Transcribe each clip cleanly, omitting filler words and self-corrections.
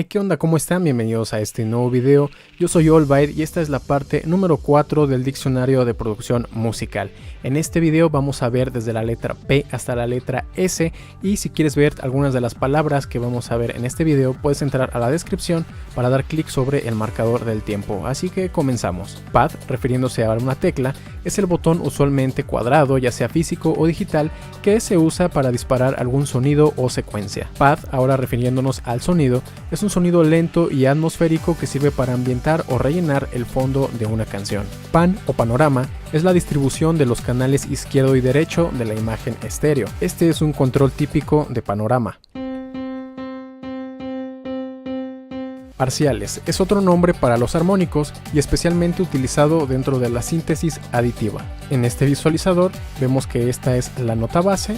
¿Qué onda? ¿Cómo están? Bienvenidos a este nuevo video. Yo soy Allbyte y esta es la parte número 4 del diccionario de producción musical. En este video vamos a ver desde la letra P hasta la letra S, y si quieres ver algunas de las palabras que vamos a ver en este video puedes entrar a la descripción para dar clic sobre el marcador del tiempo. Así que comenzamos. Pad, refiriéndose a una tecla, es el botón usualmente cuadrado, ya sea físico o digital, que se usa para disparar algún sonido o secuencia. Pad, ahora refiriéndonos al sonido, es un sonido lento y atmosférico que sirve para ambientar o rellenar el fondo de una canción. Pan o panorama es la distribución de los canales izquierdo y derecho de la imagen estéreo. Este es un control típico de panorama. Parciales es otro nombre para los armónicos y especialmente utilizado dentro de la síntesis aditiva. En este visualizador vemos que esta es la nota base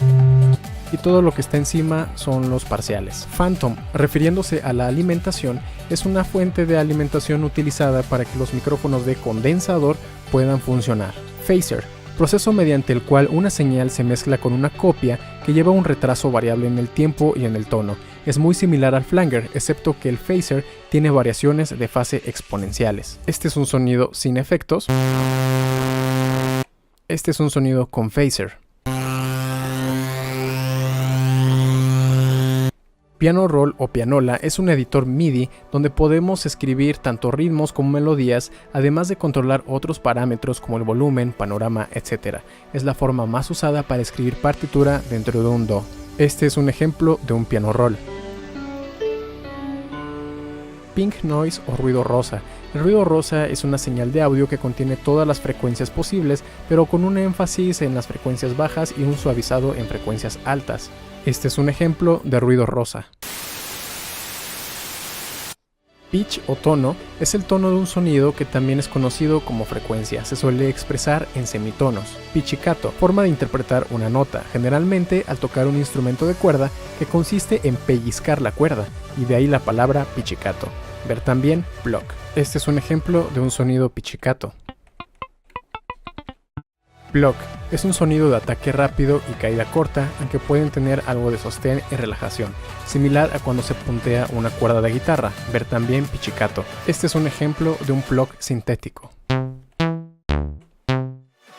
y todo lo que está encima son los parciales. Phantom, refiriéndose a la alimentación, es una fuente de alimentación utilizada para que los micrófonos de condensador puedan funcionar. Phaser, proceso mediante el cual una señal se mezcla con una copia que lleva un retraso variable en el tiempo y en el tono. Es muy similar al flanger, excepto que el phaser tiene variaciones de fase exponenciales. Este es un sonido sin efectos. Este es un sonido con phaser. Piano Roll o pianola es un editor MIDI donde podemos escribir tanto ritmos como melodías, además de controlar otros parámetros como el volumen, panorama, etc. Es la forma más usada para escribir partitura dentro de un DAW. Este es un ejemplo de un piano roll. Pink Noise o ruido rosa. El ruido rosa es una señal de audio que contiene todas las frecuencias posibles, pero con un énfasis en las frecuencias bajas y un suavizado en frecuencias altas. Este es un ejemplo de ruido rosa. Pitch o tono es el tono de un sonido que también es conocido como frecuencia. Se suele expresar en semitonos. Pizzicato, forma de interpretar una nota, generalmente al tocar un instrumento de cuerda que consiste en pellizcar la cuerda, y de ahí la palabra pizzicato. Ver también pluck. Este es un ejemplo de un sonido pizzicato. Pluck es un sonido de ataque rápido y caída corta, aunque pueden tener algo de sostén y relajación, similar a cuando se puntea una cuerda de guitarra. Ver también pizzicato. Este es un ejemplo de un pluck sintético.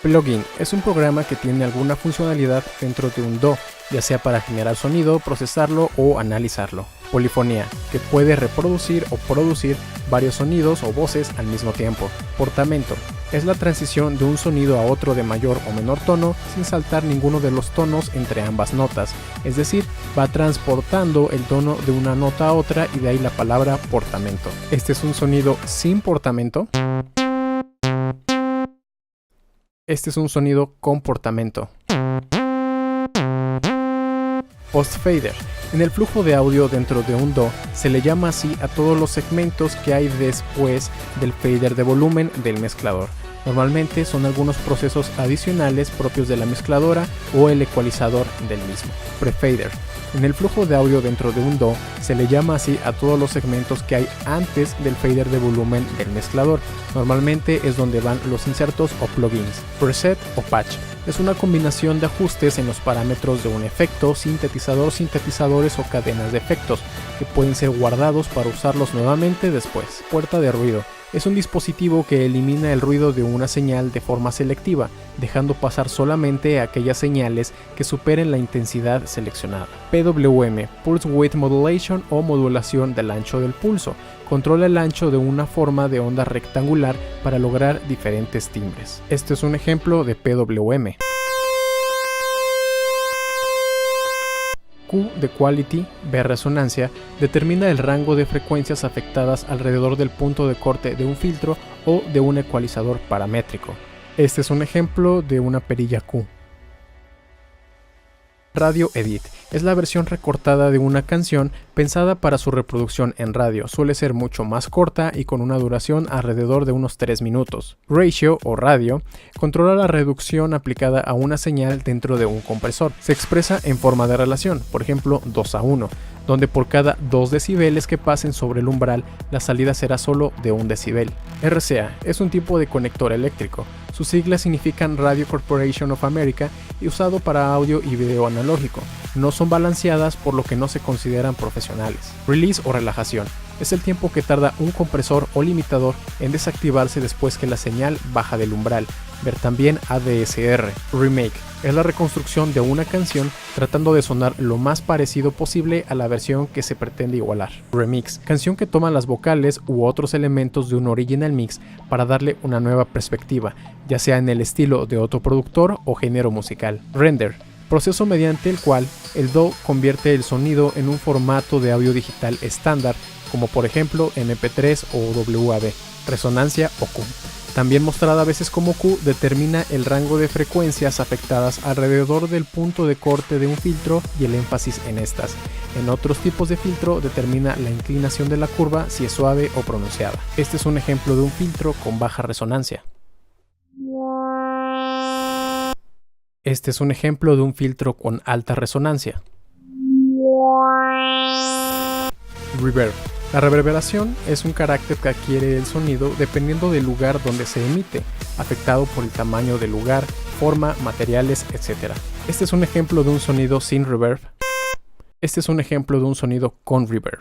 Plugin es un programa que tiene alguna funcionalidad dentro de un DAW, ya sea para generar sonido, procesarlo o analizarlo. Polifonía, que puede reproducir o producir varios sonidos o voces al mismo tiempo. Portamento, es la transición de un sonido a otro de mayor o menor tono sin saltar ninguno de los tonos entre ambas notas, es decir, va transportando el tono de una nota a otra, y de ahí la palabra portamento. Este es un sonido sin portamento. Este es un sonido con portamento. Post-fader. En el flujo de audio dentro de un DAW se le llama así a todos los segmentos que hay después del fader de volumen del mezclador. Normalmente son algunos procesos adicionales propios de la mezcladora o el ecualizador del mismo. Pre-fader. En el flujo de audio dentro de un DAW se le llama así a todos los segmentos que hay antes del fader de volumen del mezclador. Normalmente es donde van los insertos o plugins. Preset o patch. Es una combinación de ajustes en los parámetros de un efecto, sintetizador, sintetizadores o cadenas de efectos, que pueden ser guardados para usarlos nuevamente después. Puerta de ruido. Es un dispositivo que elimina el ruido de una señal de forma selectiva, dejando pasar solamente aquellas señales que superen la intensidad seleccionada. PWM, Pulse Width Modulation o modulación del ancho del pulso. Controla el ancho de una forma de onda rectangular para lograr diferentes timbres. Este es un ejemplo de PWM. Q de Quality, B resonancia, determina el rango de frecuencias afectadas alrededor del punto de corte de un filtro o de un ecualizador paramétrico. Este es un ejemplo de una perilla Q. Radio Edit es la versión recortada de una canción pensada para su reproducción en radio. Suele ser mucho más corta y con una duración alrededor de unos 3 minutos. Ratio o radio controla la reducción aplicada a una señal dentro de un compresor. Se expresa en forma de relación, por ejemplo 2:1, donde por cada 2 decibeles que pasen sobre el umbral, la salida será solo de 1 decibel. RCA es un tipo de conector eléctrico. Sus siglas significan Radio Corporation of America y usado para audio y video analógico. No son balanceadas, por lo que no se consideran profesionales. Release o relajación. Es el tiempo que tarda un compresor o limitador en desactivarse después que la señal baja del umbral. Ver también ADSR. Remake es la reconstrucción de una canción tratando de sonar lo más parecido posible a la versión que se pretende igualar. Remix, canción que toma las vocales u otros elementos de un original mix para darle una nueva perspectiva, ya sea en el estilo de otro productor o género musical. Render, proceso mediante el cual el DAW convierte el sonido en un formato de audio digital estándar, como por ejemplo MP3 o WAV. Resonancia o Q, también mostrada a veces como Q, determina el rango de frecuencias afectadas alrededor del punto de corte de un filtro y el énfasis en estas. En otros tipos de filtro determina la inclinación de la curva si es suave o pronunciada. Este es un ejemplo de un filtro con baja resonancia. Este es un ejemplo de un filtro con alta resonancia. Reverb. La reverberación es un carácter que adquiere el sonido dependiendo del lugar donde se emite, afectado por el tamaño del lugar, forma, materiales, etc. Este es un ejemplo de un sonido sin reverb. Este es un ejemplo de un sonido con reverb.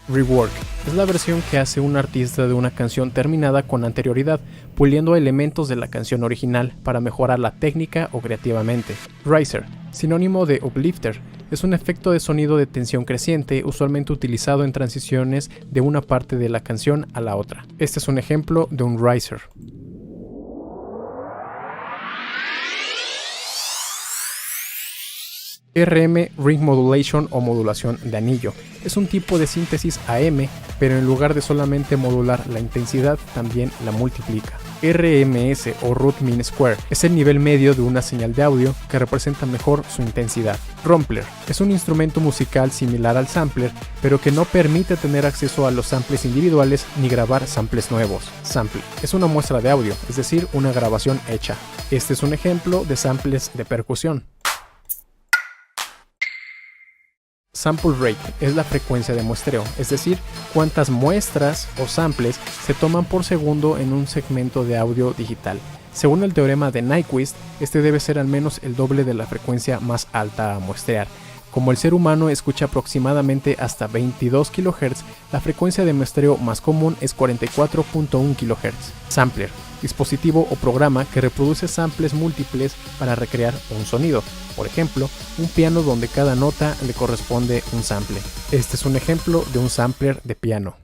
Rework es la versión que hace un artista de una canción terminada con anterioridad, puliendo elementos de la canción original para mejorar la técnica o creativamente. Riser, sinónimo de uplifter, es un efecto de sonido de tensión creciente usualmente utilizado en transiciones de una parte de la canción a la otra. Este es un ejemplo de un riser. RM, Ring Modulation o modulación de anillo. Es un tipo de síntesis AM, pero en lugar de solamente modular la intensidad, también la multiplica. RMS o Root Mean Square es el nivel medio de una señal de audio que representa mejor su intensidad. Rumpler es un instrumento musical similar al sampler, pero que no permite tener acceso a los samples individuales ni grabar samples nuevos. Sample es una muestra de audio, es decir, una grabación hecha. Este es un ejemplo de samples de percusión. Sample rate es la frecuencia de muestreo, es decir, cuántas muestras o samples se toman por segundo en un segmento de audio digital. Según el teorema de Nyquist, este debe ser al menos el doble de la frecuencia más alta a muestrear. Como el ser humano escucha aproximadamente hasta 22 kHz, la frecuencia de muestreo más común es 44.1 kHz. Sampler, dispositivo o programa que reproduce samples múltiples para recrear un sonido. Por ejemplo, un piano donde cada nota le corresponde un sample. Este es un ejemplo de un sampler de piano.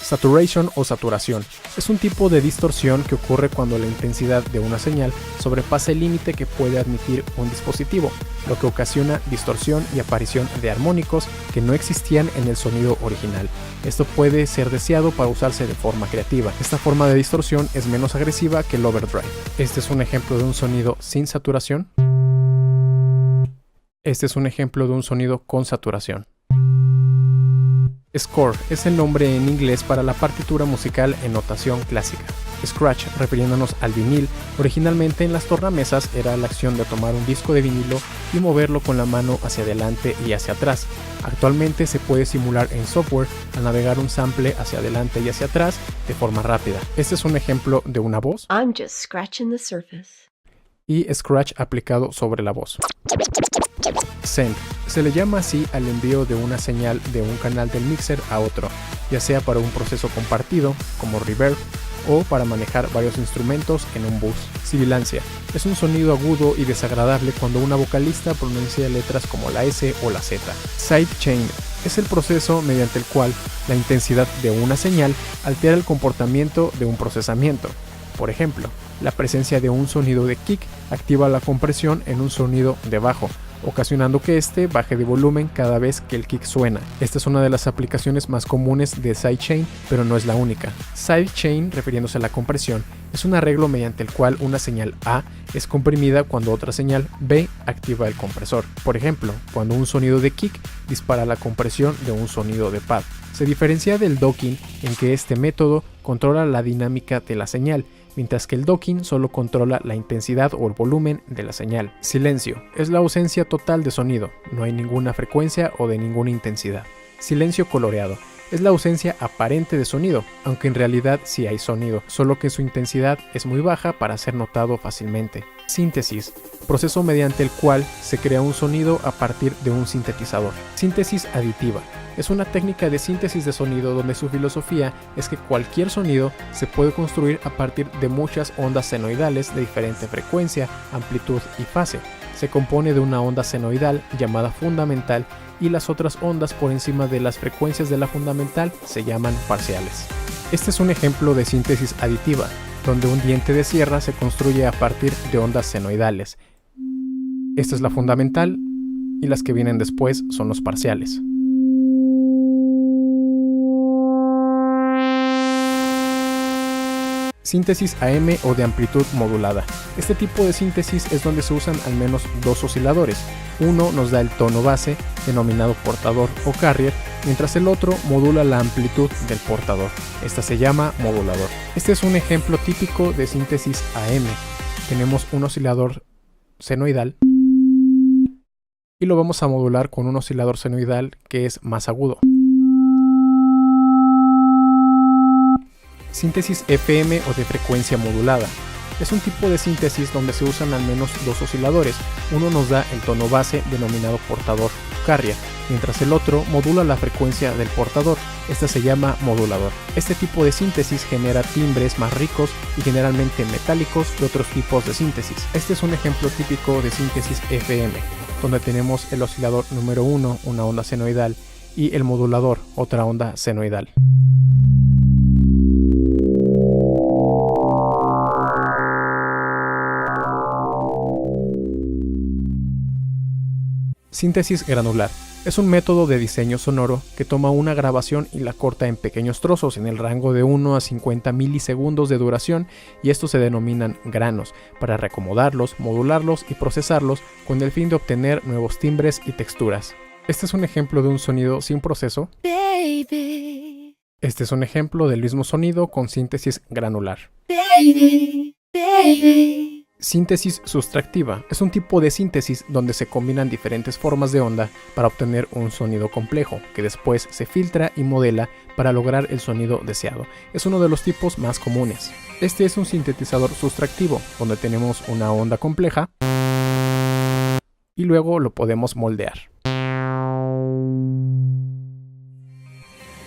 Saturation o saturación es un tipo de distorsión que ocurre cuando la intensidad de una señal sobrepasa el límite que puede admitir un dispositivo, lo que ocasiona distorsión y aparición de armónicos que no existían en el sonido original. Esto puede ser deseado para usarse de forma creativa. Esta forma de distorsión es menos agresiva que el overdrive. Este es un ejemplo de un sonido sin saturación. Este es un ejemplo de un sonido con saturación. Score es el nombre en inglés para la partitura musical en notación clásica. Scratch, refiriéndonos al vinil, originalmente en las tornamesas era la acción de tomar un disco de vinilo y moverlo con la mano hacia adelante y hacia atrás. Actualmente se puede simular en software al navegar un sample hacia adelante y hacia atrás de forma rápida. Este es un ejemplo de una voz. I'm just scratching the surface. Y scratch aplicado sobre la voz. Send. Se le llama así al envío de una señal de un canal del mixer a otro, ya sea para un proceso compartido, como reverb, o para manejar varios instrumentos en un bus. Sibilancia. Es un sonido agudo y desagradable cuando una vocalista pronuncia letras como la S o la Z. Sidechain. Es el proceso mediante el cual la intensidad de una señal altera el comportamiento de un procesamiento. Por ejemplo, la presencia de un sonido de kick activa la compresión en un sonido de bajo, ocasionando que éste baje de volumen cada vez que el kick suena. Esta es una de las aplicaciones más comunes de sidechain, pero no es la única. Sidechain, refiriéndose a la compresión, es un arreglo mediante el cual una señal A es comprimida cuando otra señal B activa el compresor. Por ejemplo, cuando un sonido de kick dispara la compresión de un sonido de pad. Se diferencia del docking en que este método controla la dinámica de la señal, mientras que el docking solo controla la intensidad o el volumen de la señal. Silencio es la ausencia total de sonido, no hay ninguna frecuencia o de ninguna intensidad. Silencio coloreado es la ausencia aparente de sonido, aunque en realidad sí hay sonido, solo que su intensidad es muy baja para ser notado fácilmente. Síntesis, proceso mediante el cual se crea un sonido a partir de un sintetizador. Síntesis aditiva, es una técnica de síntesis de sonido donde su filosofía es que cualquier sonido se puede construir a partir de muchas ondas senoidales de diferente frecuencia, amplitud y fase. Se compone de una onda senoidal llamada fundamental y las otras ondas por encima de las frecuencias de la fundamental se llaman parciales. Este es un ejemplo de síntesis aditiva, donde un diente de sierra se construye a partir de ondas senoidales. Esta es la fundamental y las que vienen después son los parciales. Síntesis AM o de amplitud modulada. Este tipo de síntesis es donde se usan al menos dos osciladores. Uno nos da el tono base, denominado portador o carrier, mientras el otro modula la amplitud del portador. Esta se llama modulador. Este es un ejemplo típico de síntesis AM. Tenemos un oscilador senoidal y lo vamos a modular con un oscilador senoidal que es más agudo. Síntesis FM o de frecuencia modulada. Es un tipo de síntesis donde se usan al menos dos osciladores. Uno nos da el tono base denominado portador carrier, mientras el otro modula la frecuencia del portador. Esta se llama modulador. Este tipo de síntesis genera timbres más ricos y generalmente metálicos que otros tipos de síntesis. Este es un ejemplo típico de síntesis FM, donde tenemos el oscilador número 1, una onda senoidal, y el modulador, otra onda senoidal. Síntesis granular. Es un método de diseño sonoro que toma una grabación y la corta en pequeños trozos en el rango de 1 a 50 milisegundos de duración, y estos se denominan granos, para reacomodarlos, modularlos y procesarlos con el fin de obtener nuevos timbres y texturas. Este es un ejemplo de un sonido sin proceso. Baby. Este es un ejemplo del mismo sonido con síntesis granular. Baby. Baby. Síntesis sustractiva. Es un tipo de síntesis donde se combinan diferentes formas de onda para obtener un sonido complejo, que después se filtra y modela para lograr el sonido deseado. Es uno de los tipos más comunes. Este es un sintetizador sustractivo, donde tenemos una onda compleja y luego lo podemos moldear.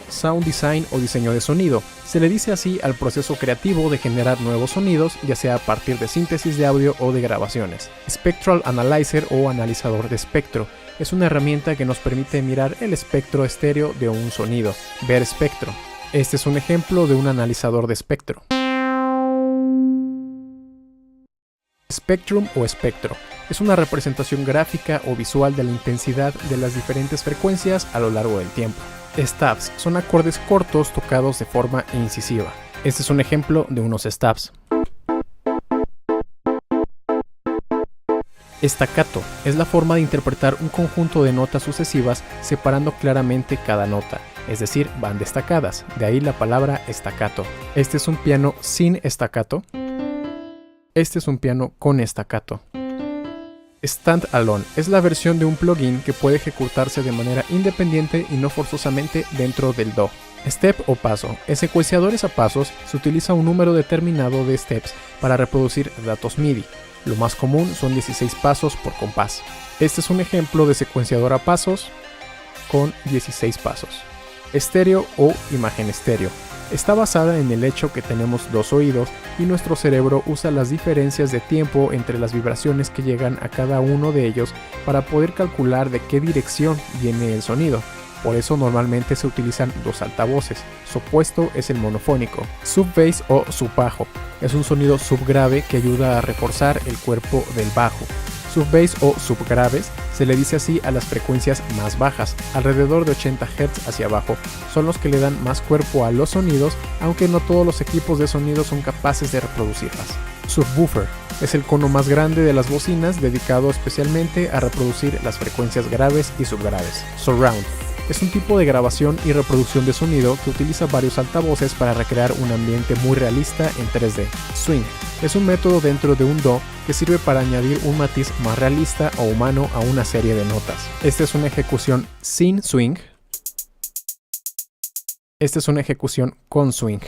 Sound design o diseño de sonido. Se le dice así al proceso creativo de generar nuevos sonidos, ya sea a partir de síntesis de audio o de grabaciones. Spectral Analyzer o analizador de espectro. Es una herramienta que nos permite mirar el espectro estéreo de un sonido, ver espectro. Este es un ejemplo de un analizador de espectro. Spectrum o espectro. Es una representación gráfica o visual de la intensidad de las diferentes frecuencias a lo largo del tiempo. Stabs son acordes cortos tocados de forma incisiva. Este es un ejemplo de unos stabs. Staccato es la forma de interpretar un conjunto de notas sucesivas separando claramente cada nota, es decir, van destacadas, de ahí la palabra staccato. Este es un piano sin staccato. Este es un piano con staccato. Stand-alone es la versión de un plugin que puede ejecutarse de manera independiente y no forzosamente dentro del DAW. Step o paso. En secuenciadores a pasos se utiliza un número determinado de steps para reproducir datos MIDI. Lo más común son 16 pasos por compás. Este es un ejemplo de secuenciador a pasos con 16 pasos. Estéreo o imagen estéreo. Está basada en el hecho que tenemos dos oídos y nuestro cerebro usa las diferencias de tiempo entre las vibraciones que llegan a cada uno de ellos para poder calcular de qué dirección viene el sonido. Por eso normalmente se utilizan dos altavoces. Su opuesto es el monofónico. Subbass o subbajo. Es un sonido subgrave que ayuda a reforzar el cuerpo del bajo. Subbass o subgraves se le dice así a las frecuencias más bajas, alrededor de 80 Hz hacia abajo. Son los que le dan más cuerpo a los sonidos, aunque no todos los equipos de sonido son capaces de reproducirlas. Subwoofer es el cono más grande de las bocinas, dedicado especialmente a reproducir las frecuencias graves y subgraves. Surround es un tipo de grabación y reproducción de sonido que utiliza varios altavoces para recrear un ambiente muy realista en 3D. Swing es un método dentro de un DAW que sirve para añadir un matiz más realista o humano a una serie de notas. Esta es una ejecución sin swing Esta es una ejecución con swing.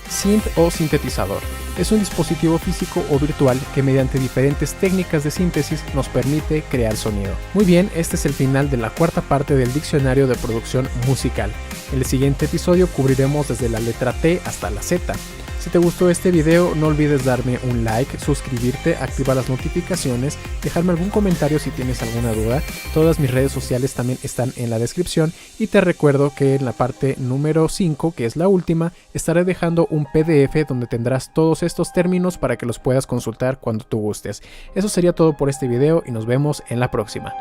Synth o sintetizador. Es un dispositivo físico o virtual que mediante diferentes técnicas de síntesis nos permite crear sonido. Muy bien, este es el final de la cuarta parte del diccionario de producción musical. En el siguiente episodio cubriremos desde la letra T hasta la Z. Si te gustó este video, no olvides darme un like, suscribirte, activar las notificaciones, dejarme algún comentario si tienes alguna duda. Todas mis redes sociales también están en la descripción y te recuerdo que en la parte número 5, que es la última, estaré dejando un PDF donde tendrás todos estos términos para que los puedas consultar cuando tú gustes. Eso sería todo por este video y nos vemos en la próxima.